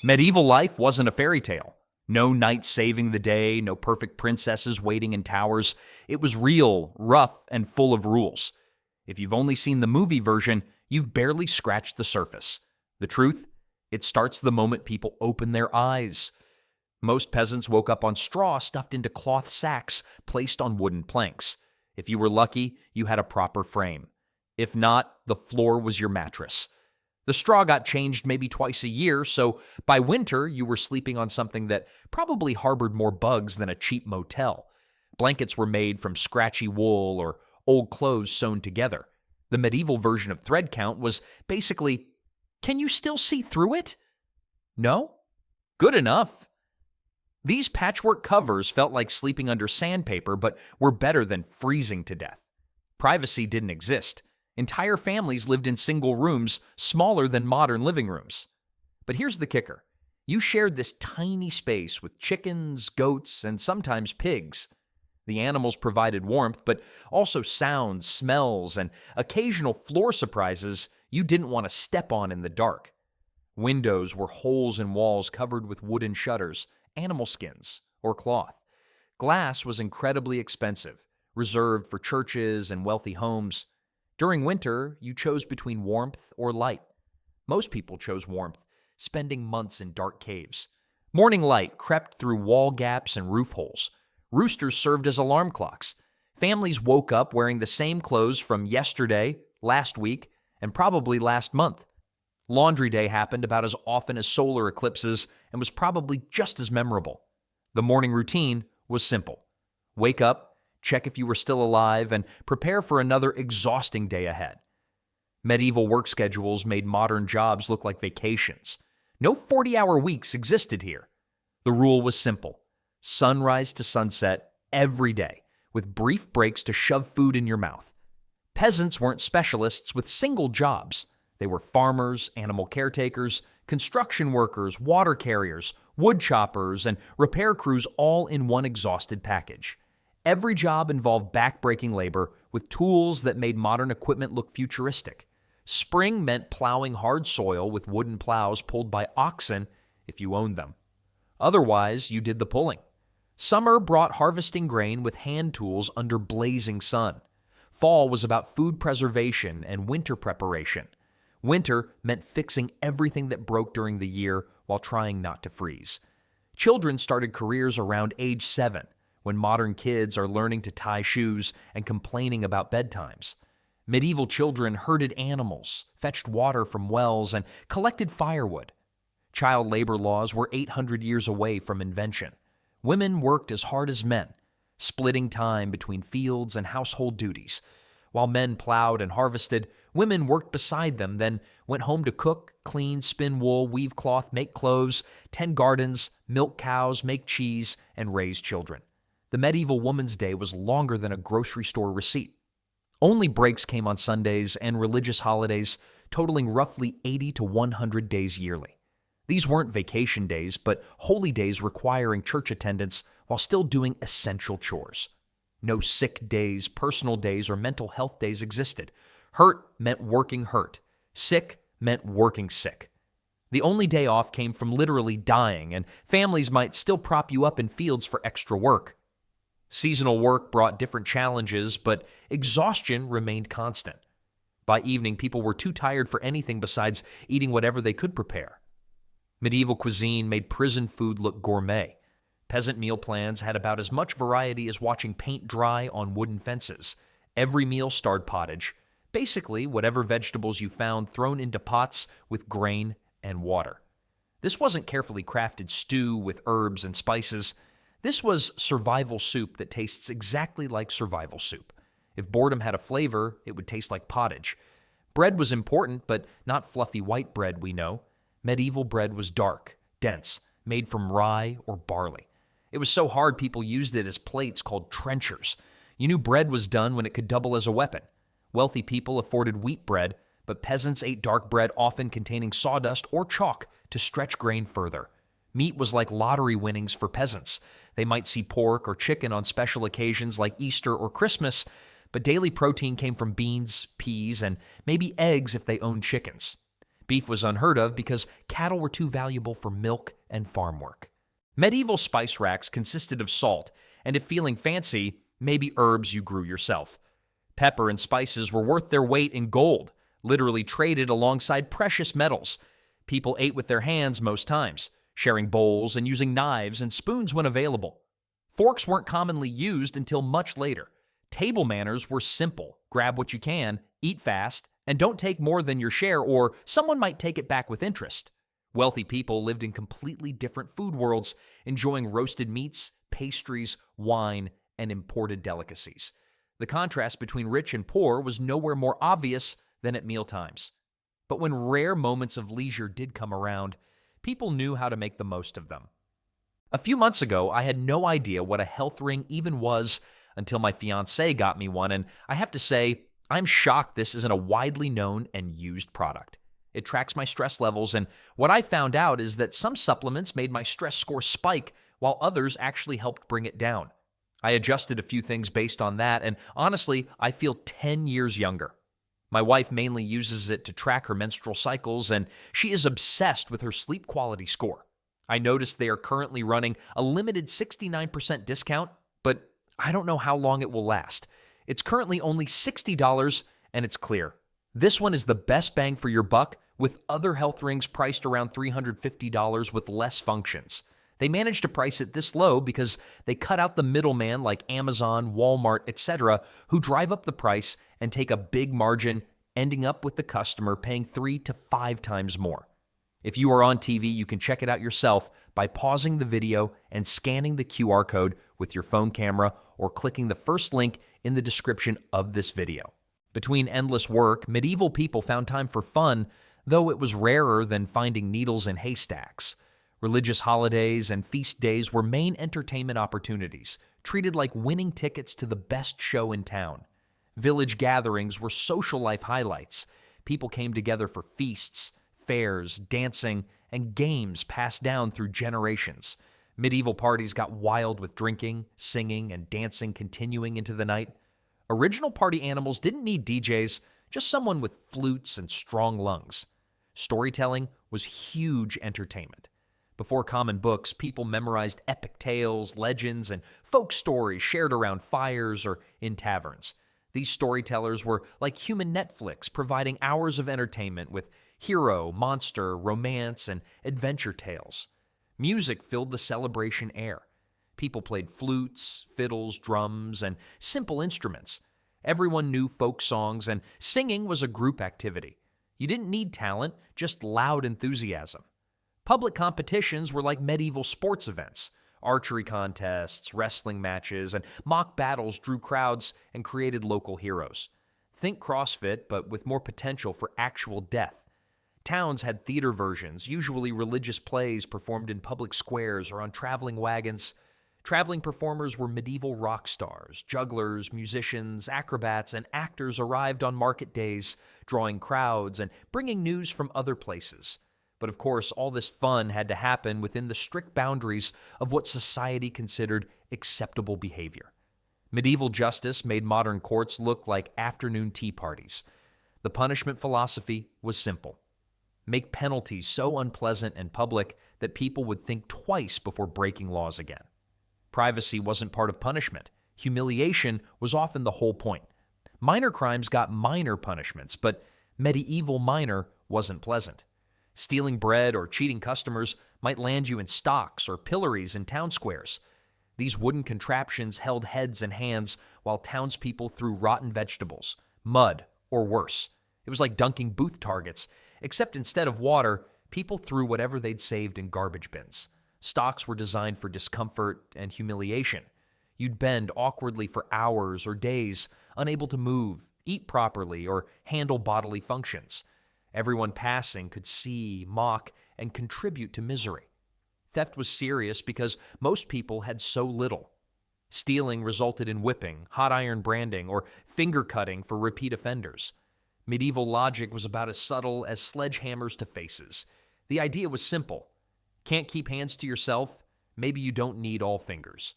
Medieval life wasn't a fairy tale. No knights saving the day, no perfect princesses waiting in towers. It was real, rough, and full of rules. If you've only seen the movie version, you've barely scratched the surface. The truth? It starts the moment people open their eyes. Most peasants woke up on straw stuffed into cloth sacks placed on wooden planks. If you were lucky, you had a proper frame. If not, the floor was your mattress. The straw got changed maybe twice a year, so by winter you were sleeping on something that probably harbored more bugs than a cheap motel. Blankets were made from scratchy wool or old clothes sewn together. The medieval version of thread count was basically, can you still see through it? No? Good enough. These patchwork covers felt like sleeping under sandpaper, but were better than freezing to death. Privacy didn't exist. Entire families lived in single rooms, smaller than modern living rooms. But here's the kicker. You shared this tiny space with chickens, goats, and sometimes pigs. The animals provided warmth, but also sounds, smells, and occasional floor surprises you didn't want to step on in the dark. Windows were holes in walls covered with wooden shutters, animal skins, or cloth. Glass was incredibly expensive, reserved for churches and wealthy homes. During winter, you chose between warmth or light. Most people chose warmth, spending months in dark caves. Morning light crept through wall gaps and roof holes. Roosters served as alarm clocks. Families woke up wearing the same clothes from yesterday, last week, and probably last month. Laundry day happened about as often as solar eclipses and was probably just as memorable. The morning routine was simple. Wake up, check if you were still alive, and prepare for another exhausting day ahead. Medieval work schedules made modern jobs look like vacations. No 40-hour weeks existed here. The rule was simple. Sunrise to sunset every day, with brief breaks to shove food in your mouth. Peasants weren't specialists with single jobs. They were farmers, animal caretakers, construction workers, water carriers, wood choppers, and repair crews all in one exhausted package. Every job involved back-breaking labor with tools that made modern equipment look futuristic. Spring meant plowing hard soil with wooden plows pulled by oxen if you owned them. Otherwise, you did the pulling. Summer brought harvesting grain with hand tools under blazing sun. Fall was about food preservation and winter preparation. Winter meant fixing everything that broke during the year while trying not to freeze. Children started careers around age 7, when modern kids are learning to tie shoes and complaining about bedtimes. Medieval children herded animals, fetched water from wells, and collected firewood. Child labor laws were 800 years away from invention. Women worked as hard as men, splitting time between fields and household duties. While men plowed and harvested, women worked beside them, then went home to cook, clean, spin wool, weave cloth, make clothes, tend gardens, milk cows, make cheese, and raise children. The medieval woman's day was longer than a grocery store receipt. Only breaks came on Sundays and religious holidays, totaling roughly 80 to 100 days yearly. These weren't vacation days, but holy days requiring church attendance while still doing essential chores. No sick days, personal days, or mental health days existed. Hurt meant working hurt. Sick meant working sick. The only day off came from literally dying, and families might still prop you up in fields for extra work. Seasonal work brought different challenges, but exhaustion remained constant. By evening, people were too tired for anything besides eating whatever they could prepare. Medieval cuisine made prison food look gourmet. Peasant meal plans had about as much variety as watching paint dry on wooden fences. Every meal starred pottage, basically whatever vegetables you found thrown into pots with grain and water. This wasn't carefully crafted stew with herbs and spices. This was survival soup that tastes exactly like survival soup. If boredom had a flavor, it would taste like pottage. Bread was important, but not fluffy white bread we know. Medieval bread was dark, dense, made from rye or barley. It was so hard people used it as plates called trenchers. You knew bread was done when it could double as a weapon. Wealthy people afforded wheat bread, but peasants ate dark bread often containing sawdust or chalk to stretch grain further. Meat was like lottery winnings for peasants. They might see pork or chicken on special occasions like Easter or Christmas, but daily protein came from beans, peas, and maybe eggs if they owned chickens. Beef was unheard of because cattle were too valuable for milk and farm work. Medieval spice racks consisted of salt, and if feeling fancy, maybe herbs you grew yourself. Pepper and spices were worth their weight in gold, literally traded alongside precious metals. People ate with their hands most times, sharing bowls and using knives and spoons when available. Forks weren't commonly used until much later. Table manners were simple: grab what you can, eat fast, and don't take more than your share, or someone might take it back with interest. Wealthy people lived in completely different food worlds, enjoying roasted meats, pastries, wine, and imported delicacies. The contrast between rich and poor was nowhere more obvious than at mealtimes. But when rare moments of leisure did come around, people knew how to make the most of them. A few months ago, I had no idea what a health ring even was until my fiancée got me one, and I have to say, I'm shocked this isn't a widely known and used product. It tracks my stress levels, and what I found out is that some supplements made my stress score spike, while others actually helped bring it down. I adjusted a few things based on that, and honestly, I feel 10 years younger. My wife mainly uses it to track her menstrual cycles, and she is obsessed with her sleep quality score. I noticed they are currently running a limited 69% discount, but I don't know how long it will last. It's currently only $60, and it's clear. This one is the best bang for your buck, with other health rings priced around $350 with less functions. They managed to price it this low because they cut out the middleman like Amazon, Walmart, etc., who drive up the price and take a big margin, ending up with the customer paying 3 to 5 times more. If you are on TV, you can check it out yourself by pausing the video and scanning the QR code with your phone camera or clicking the first link in the description of this video. Between endless work, medieval people found time for fun, though it was rarer than finding needles in haystacks. Religious holidays and feast days were main entertainment opportunities, treated like winning tickets to the best show in town. Village gatherings were social life highlights. People came together for feasts, fairs, dancing, and games passed down through generations. Medieval parties got wild with drinking, singing, and dancing continuing into the night. Original party animals didn't need DJs, just someone with flutes and strong lungs. Storytelling was huge entertainment. Before common books, people memorized epic tales, legends, and folk stories shared around fires or in taverns. These storytellers were like human Netflix, providing hours of entertainment with hero, monster, romance, and adventure tales. Music filled the celebration air. People played flutes, fiddles, drums, and simple instruments. Everyone knew folk songs, and singing was a group activity. You didn't need talent, just loud enthusiasm. Public competitions were like medieval sports events. Archery contests, wrestling matches, and mock battles drew crowds and created local heroes. Think CrossFit, but with more potential for actual death. Towns had theater versions, usually religious plays performed in public squares or on traveling wagons. Traveling performers were medieval rock stars. Jugglers, musicians, acrobats, and actors arrived on market days, drawing crowds and bringing news from other places. But of course, all this fun had to happen within the strict boundaries of what society considered acceptable behavior. Medieval justice made modern courts look like afternoon tea parties. The punishment philosophy was simple: make penalties so unpleasant and public that people would think twice before breaking laws again. Privacy wasn't part of punishment. Humiliation was often the whole point. Minor crimes got minor punishments, but medieval minor wasn't pleasant. Stealing bread or cheating customers might land you in stocks or pillories in town squares. These wooden contraptions held heads and hands while townspeople threw rotten vegetables, mud, or worse. It was like dunking booth targets, except instead of water, people threw whatever they'd saved in garbage bins. Stocks were designed for discomfort and humiliation. You'd bend awkwardly for hours or days, unable to move, eat properly, or handle bodily functions. Everyone passing could see, mock, and contribute to misery. Theft was serious because most people had so little. Stealing resulted in whipping, hot iron branding, or finger cutting for repeat offenders. Medieval logic was about as subtle as sledgehammers to faces. The idea was simple. Can't keep hands to yourself? Maybe you don't need all fingers.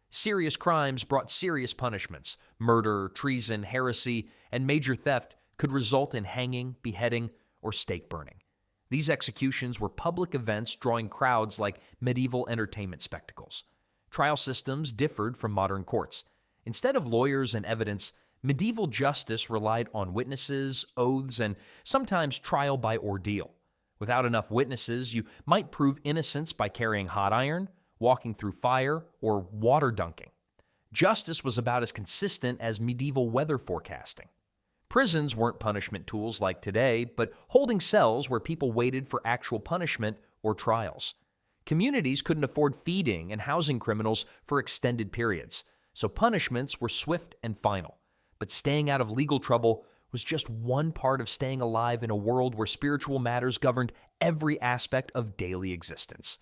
Serious crimes brought serious punishments. Murder, treason, heresy, and major theft could result in hanging, beheading, or stake burning. These executions were public events drawing crowds like medieval entertainment spectacles. Trial systems differed from modern courts. Instead of lawyers and evidence, medieval justice relied on witnesses, oaths, and sometimes trial by ordeal. Without enough witnesses, you might prove innocence by carrying hot iron, walking through fire, or water dunking. Justice was about as consistent as medieval weather forecasting. Prisons weren't punishment tools like today, but holding cells where people waited for actual punishment or trials. Communities couldn't afford feeding and housing criminals for extended periods, so punishments were swift and final. But staying out of legal trouble was just one part of staying alive in a world where spiritual matters governed every aspect of daily existence.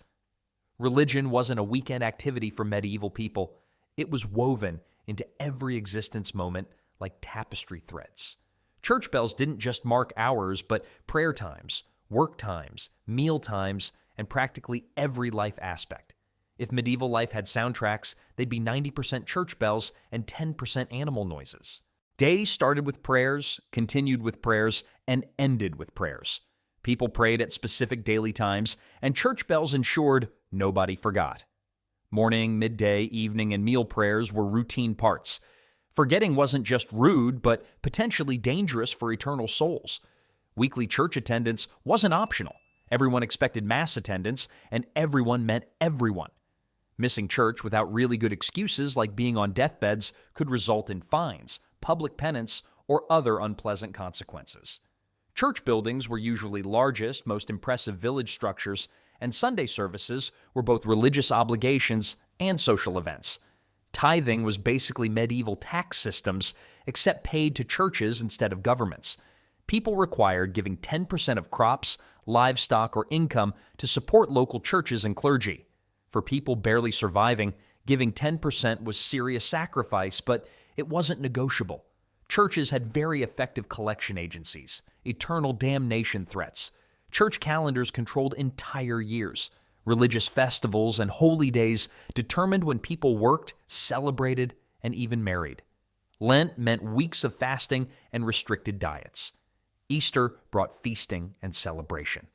Religion wasn't a weekend activity for medieval people. It was woven into every existence moment like tapestry threads. Church bells didn't just mark hours, but prayer times, work times, meal times, and practically every life aspect. If medieval life had soundtracks, they'd be 90% church bells and 10% animal noises. Days started with prayers, continued with prayers, and ended with prayers. People prayed at specific daily times, and church bells ensured nobody forgot. Morning, midday, evening, and meal prayers were routine parts. Forgetting wasn't just rude, but potentially dangerous for eternal souls. Weekly church attendance wasn't optional. Everyone expected mass attendance, and everyone meant everyone. Missing church without really good excuses like being on deathbeds could result in fines, public penance, or other unpleasant consequences. Church buildings were usually largest, most impressive village structures, and Sunday services were both religious obligations and social events. Tithing was basically medieval tax systems, except paid to churches instead of governments. People required giving 10% of crops, livestock, or income to support local churches and clergy. For people barely surviving, giving 10% was serious sacrifice, but it wasn't negotiable. Churches had very effective collection agencies, eternal damnation threats. Church calendars controlled entire years. Religious festivals and holy days determined when people worked, celebrated, and even married. Lent meant weeks of fasting and restricted diets. Easter brought feasting and celebration.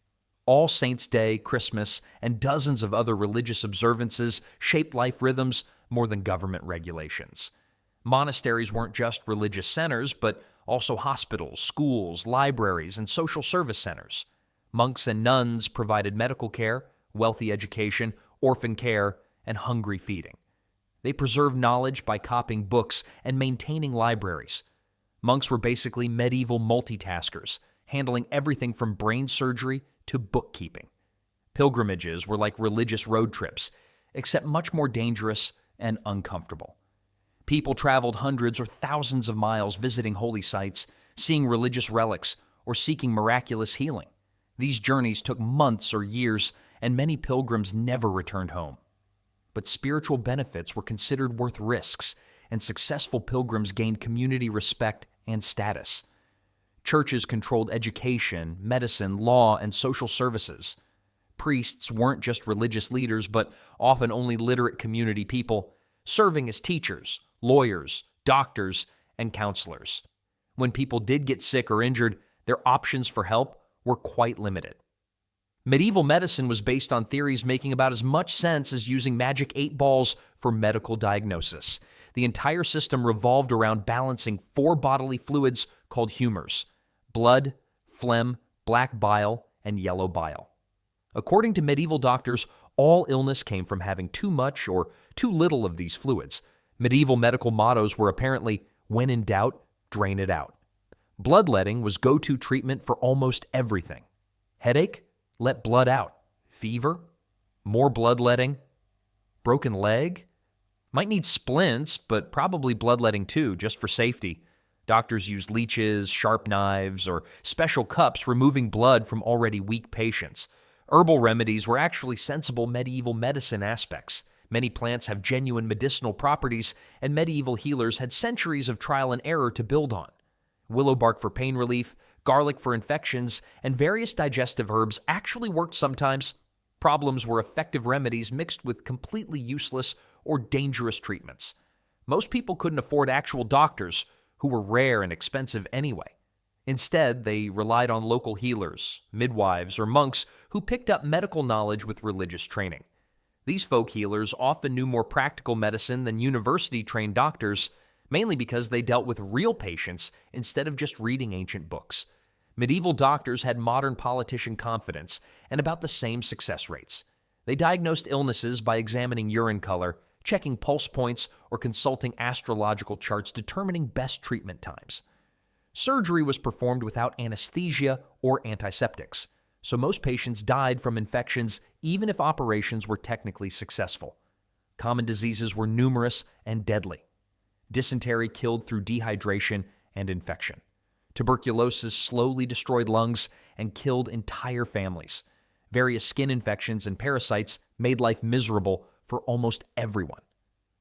All Saints' Day, Christmas, and dozens of other religious observances shaped life rhythms more than government regulations. Monasteries weren't just religious centers, but also hospitals, schools, libraries, and social service centers. Monks and nuns provided medical care, wealthy education, orphan care, and hungry feeding. They preserved knowledge by copying books and maintaining libraries. Monks were basically medieval multitaskers, handling everything from brain surgery to bookkeeping. Pilgrimages were like religious road trips, except much more dangerous and uncomfortable. People traveled hundreds or thousands of miles visiting holy sites, seeing religious relics, or seeking miraculous healing. These journeys took months or years, and many pilgrims never returned home. But spiritual benefits were considered worth risks, and successful pilgrims gained community respect and status. Churches controlled education, medicine, law, and social services. Priests weren't just religious leaders, but often only literate community people, serving as teachers, lawyers, doctors, and counselors. When people did get sick or injured, their options for help were quite limited. Medieval medicine was based on theories making about as much sense as using magic 8 balls for medical diagnosis. The entire system revolved around balancing 4 bodily fluids called humors: blood, phlegm, black bile, and yellow bile. According to medieval doctors, all illness came from having too much or too little of these fluids. Medieval medical mottos were apparently, when in doubt, drain it out. Bloodletting was go-to treatment for almost everything. Headache? Let blood out. Fever? More bloodletting. Broken leg? Might need splints, but probably bloodletting too, just for safety. Doctors used leeches, sharp knives, or special cups removing blood from already weak patients. Herbal remedies were actually sensible medieval medicine aspects. Many plants have genuine medicinal properties, and medieval healers had centuries of trial and error to build on. Willow bark for pain relief, garlic for infections, and various digestive herbs actually worked sometimes. Problems were effective remedies mixed with completely useless or dangerous treatments. Most people couldn't afford actual doctors, who were rare and expensive anyway. Instead, they relied on local healers, midwives, or monks who picked up medical knowledge with religious training. These folk healers often knew more practical medicine than university-trained doctors, mainly because they dealt with real patients instead of just reading ancient books. Medieval doctors had modern politician confidence and about the same success rates. They diagnosed illnesses by examining urine color, checking pulse points, or consulting astrological charts determining best treatment times. Surgery was performed without anesthesia or antiseptics, so most patients died from infections even if operations were technically successful. Common diseases were numerous and deadly. Dysentery killed through dehydration and infection. Tuberculosis slowly destroyed lungs and killed entire families. Various skin infections and parasites made life miserable for almost everyone.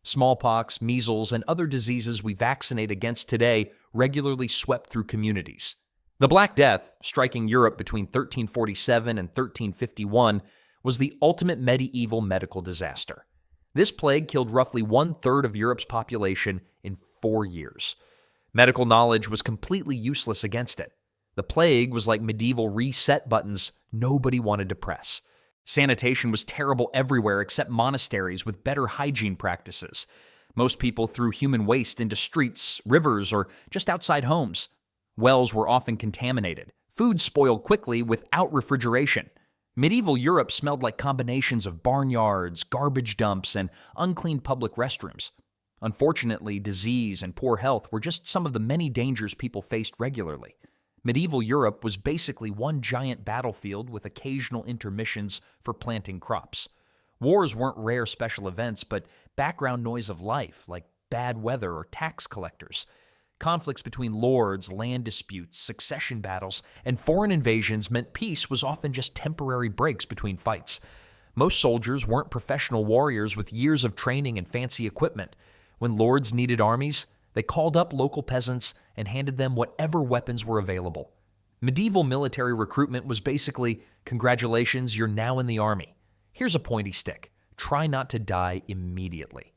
Smallpox, measles, and other diseases we vaccinate against today regularly swept through communities. The Black Death, striking Europe between 1347 and 1351, was the ultimate medieval medical disaster. This plague killed roughly 1/3 of Europe's population in 4 years. Medical knowledge was completely useless against it. The plague was like medieval reset buttons nobody wanted to press. Sanitation was terrible everywhere except monasteries with better hygiene practices. Most people threw human waste into streets, rivers, or just outside homes. Wells were often contaminated. Food spoiled quickly without refrigeration. Medieval Europe smelled like combinations of barnyards, garbage dumps, and unclean public restrooms. Unfortunately, disease and poor health were just some of the many dangers people faced regularly. Medieval Europe was basically one giant battlefield with occasional intermissions for planting crops. Wars weren't rare special events, but background noise of life, like bad weather or tax collectors. Conflicts between lords, land disputes, succession battles, and foreign invasions meant peace was often just temporary breaks between fights. Most soldiers weren't professional warriors with years of training and fancy equipment. When lords needed armies, they called up local peasants and handed them whatever weapons were available. Medieval military recruitment was basically, congratulations, you're now in the army. Here's a pointy stick. Try not to die immediately.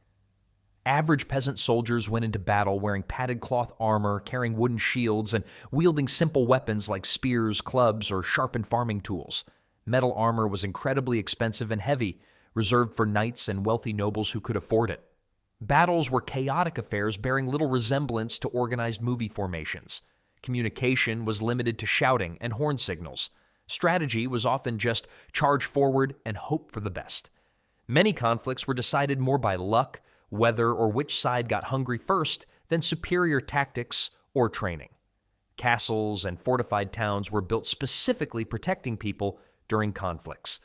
Average peasant soldiers went into battle wearing padded cloth armor, carrying wooden shields, and wielding simple weapons like spears, clubs, or sharpened farming tools. Metal armor was incredibly expensive and heavy, reserved for knights and wealthy nobles who could afford it. Battles were chaotic affairs bearing little resemblance to organized movie formations. Communication was limited to shouting and horn signals. Strategy was often just charge forward and hope for the best. Many conflicts were decided more by luck, weather, or which side got hungry first than superior tactics or training. Castles and fortified towns were built specifically protecting people during conflicts.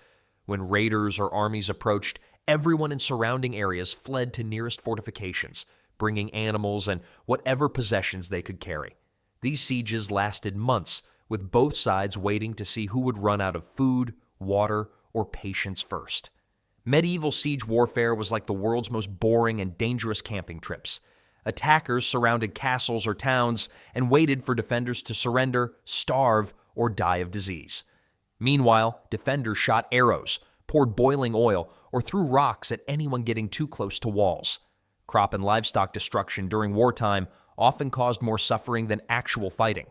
When raiders or armies approached, everyone in surrounding areas fled to nearest fortifications, bringing animals and whatever possessions they could carry. These sieges lasted months, with both sides waiting to see who would run out of food, water, or patience first. Medieval siege warfare was like the world's most boring and dangerous camping trips. Attackers surrounded castles or towns and waited for defenders to surrender, starve, or die of disease. Meanwhile, defenders shot arrows, poured boiling oil, or threw rocks at anyone getting too close to walls. Crop and livestock destruction during wartime often caused more suffering than actual fighting.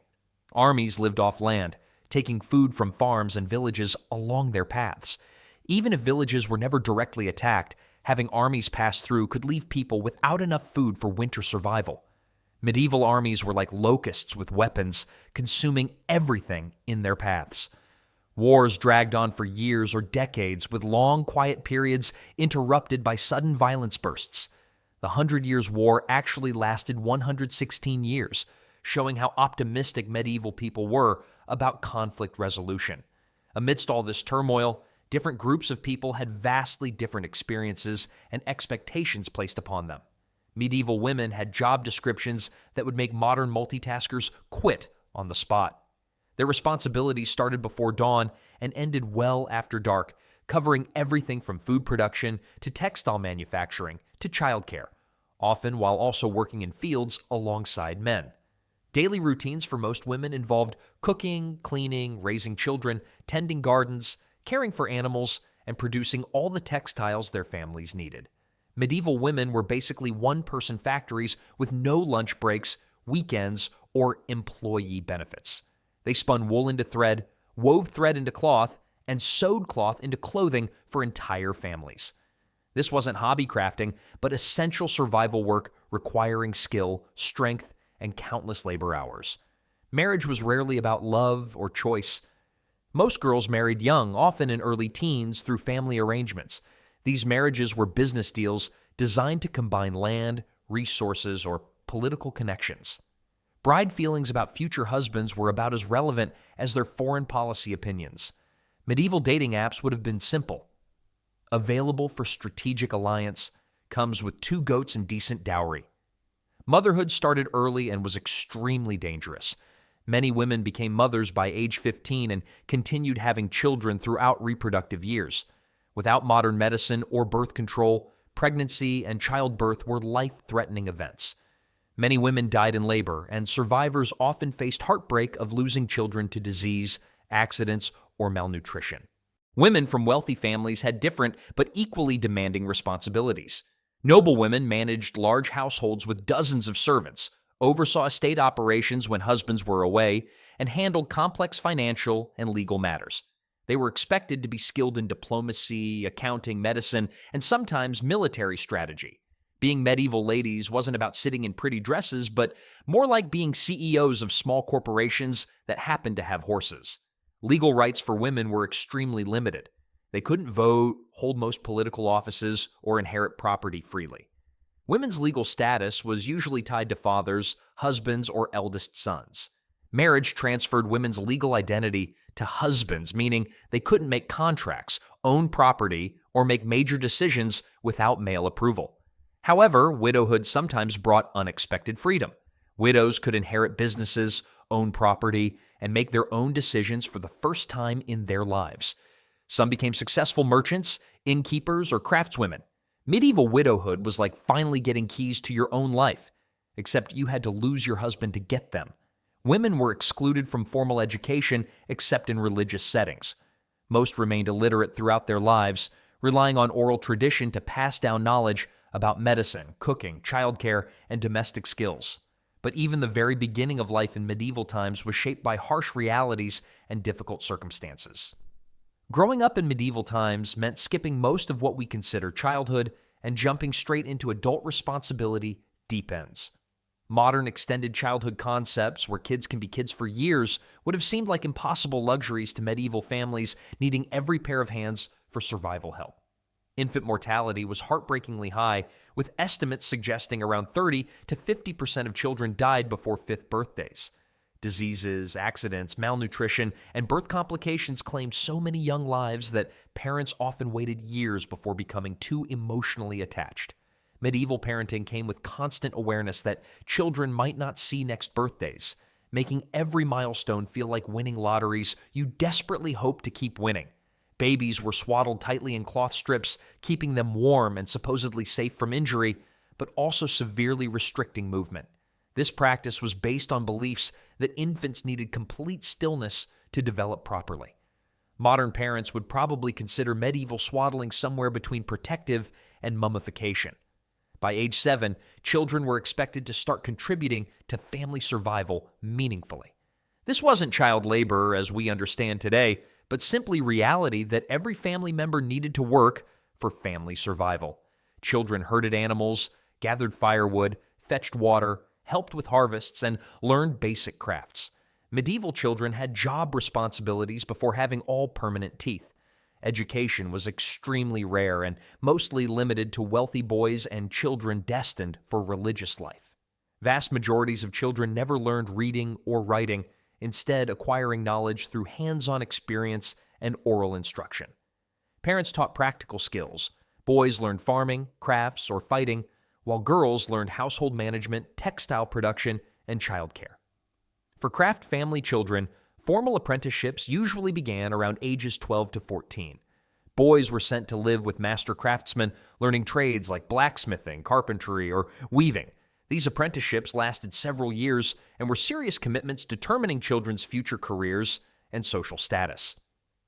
Armies lived off land, taking food from farms and villages along their paths. Even if villages were never directly attacked, having armies pass through could leave people without enough food for winter survival. Medieval armies were like locusts with weapons, consuming everything in their paths. Wars dragged on for years or decades, with long, quiet periods interrupted by sudden violence bursts. The 100 Years' War actually lasted 116 years, showing how optimistic medieval people were about conflict resolution. Amidst all this turmoil, different groups of people had vastly different experiences and expectations placed upon them. Medieval women had job descriptions that would make modern multitaskers quit on the spot. Their responsibilities started before dawn and ended well after dark, covering everything from food production to textile manufacturing to childcare, often while also working in fields alongside men. Daily routines for most women involved cooking, cleaning, raising children, tending gardens, caring for animals, and producing all the textiles their families needed. Medieval women were basically one-person factories with no lunch breaks, weekends, or employee benefits. They spun wool into thread, wove thread into cloth, and sewed cloth into clothing for entire families. This wasn't hobby crafting, but essential survival work requiring skill, strength, and countless labor hours. Marriage was rarely about love or choice. Most girls married young, often in early teens, through family arrangements. These marriages were business deals designed to combine land, resources, or political connections. Bride feelings about future husbands were about as relevant as their foreign policy opinions. Medieval dating apps would have been simple. Available for strategic alliance, comes with 2 goats and decent dowry. Motherhood started early and was extremely dangerous. Many women became mothers by age 15 and continued having children throughout reproductive years. Without modern medicine or birth control, pregnancy and childbirth were life-threatening events. Many women died in labor, and survivors often faced heartbreak of losing children to disease, accidents, or malnutrition. Women from wealthy families had different but equally demanding responsibilities. Noble women managed large households with dozens of servants, oversaw estate operations when husbands were away, and handled complex financial and legal matters. They were expected to be skilled in diplomacy, accounting, medicine, and sometimes military strategy. Being medieval ladies wasn't about sitting in pretty dresses, but more like being CEOs of small corporations that happened to have horses. Legal rights for women were extremely limited. They couldn't vote, hold most political offices, or inherit property freely. Women's legal status was usually tied to fathers, husbands, or eldest sons. Marriage transferred women's legal identity to husbands, meaning they couldn't make contracts, own property, or make major decisions without male approval. However, widowhood sometimes brought unexpected freedom. Widows could inherit businesses, own property, and make their own decisions for the first time in their lives. Some became successful merchants, innkeepers, or craftswomen. Medieval widowhood was like finally getting keys to your own life, except you had to lose your husband to get them. Women were excluded from formal education except in religious settings. Most remained illiterate throughout their lives, relying on oral tradition to pass down knowledge about medicine, cooking, childcare, and domestic skills. But even the very beginning of life in medieval times was shaped by harsh realities and difficult circumstances. Growing up in medieval times meant skipping most of what we consider childhood and jumping straight into adult responsibility deep ends. Modern extended childhood concepts, where kids can be kids for years, would have seemed like impossible luxuries to medieval families needing every pair of hands for survival help. Infant mortality was heartbreakingly high, with estimates suggesting around 30 to 50% of children died before 5th birthdays. Diseases, accidents, malnutrition, and birth complications claimed so many young lives that parents often waited years before becoming too emotionally attached. Medieval parenting came with constant awareness that children might not see next birthdays, making every milestone feel like winning lotteries you desperately hope to keep winning. Babies were swaddled tightly in cloth strips, keeping them warm and supposedly safe from injury, but also severely restricting movement. This practice was based on beliefs that infants needed complete stillness to develop properly. Modern parents would probably consider medieval swaddling somewhere between protective and mummification. By age 7, children were expected to start contributing to family survival meaningfully. This wasn't child labor as we understand today, but simply reality that every family member needed to work for family survival. Children herded animals, gathered firewood, fetched water, helped with harvests, and learned basic crafts. Medieval children had job responsibilities before having all permanent teeth. Education was extremely rare and mostly limited to wealthy boys and children destined for religious life. Vast majorities of children never learned reading or writing, instead acquiring knowledge through hands-on experience and oral instruction. Parents taught practical skills. Boys learned farming, crafts, or fighting, while girls learned household management, textile production, and childcare. For craft family children, formal apprenticeships usually began around ages 12 to 14. Boys were sent to live with master craftsmen, learning trades like blacksmithing, carpentry, or weaving. These apprenticeships lasted several years and were serious commitments determining children's future careers and social status.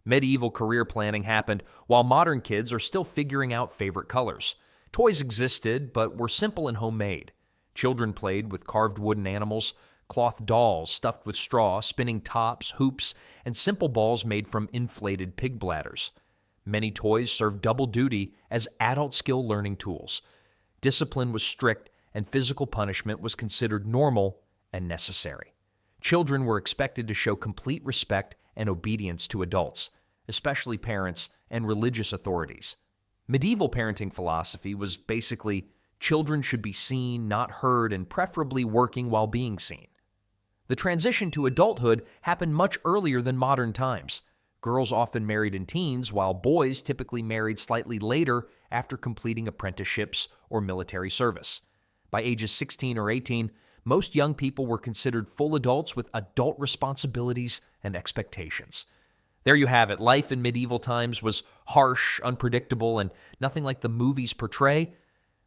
Medieval career planning happened while modern kids are still figuring out favorite colors. Toys existed, but were simple and homemade. Children played with carved wooden animals, cloth dolls stuffed with straw, spinning tops, hoops, and simple balls made from inflated pig bladders. Many toys served double duty as adult skill learning tools. Discipline was strict, and physical punishment was considered normal and necessary. Children were expected to show complete respect and obedience to adults, especially parents and religious authorities. Medieval parenting philosophy was basically children should be seen, not heard, and preferably working while being seen. The transition to adulthood happened much earlier than modern times. Girls often married in teens, while boys typically married slightly later after completing apprenticeships or military service. By ages 16 or 18, most young people were considered full adults with adult responsibilities and expectations. There you have it. Life in medieval times was harsh, unpredictable, and nothing like the movies portray,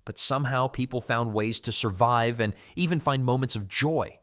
but somehow people found ways to survive and even find moments of joy.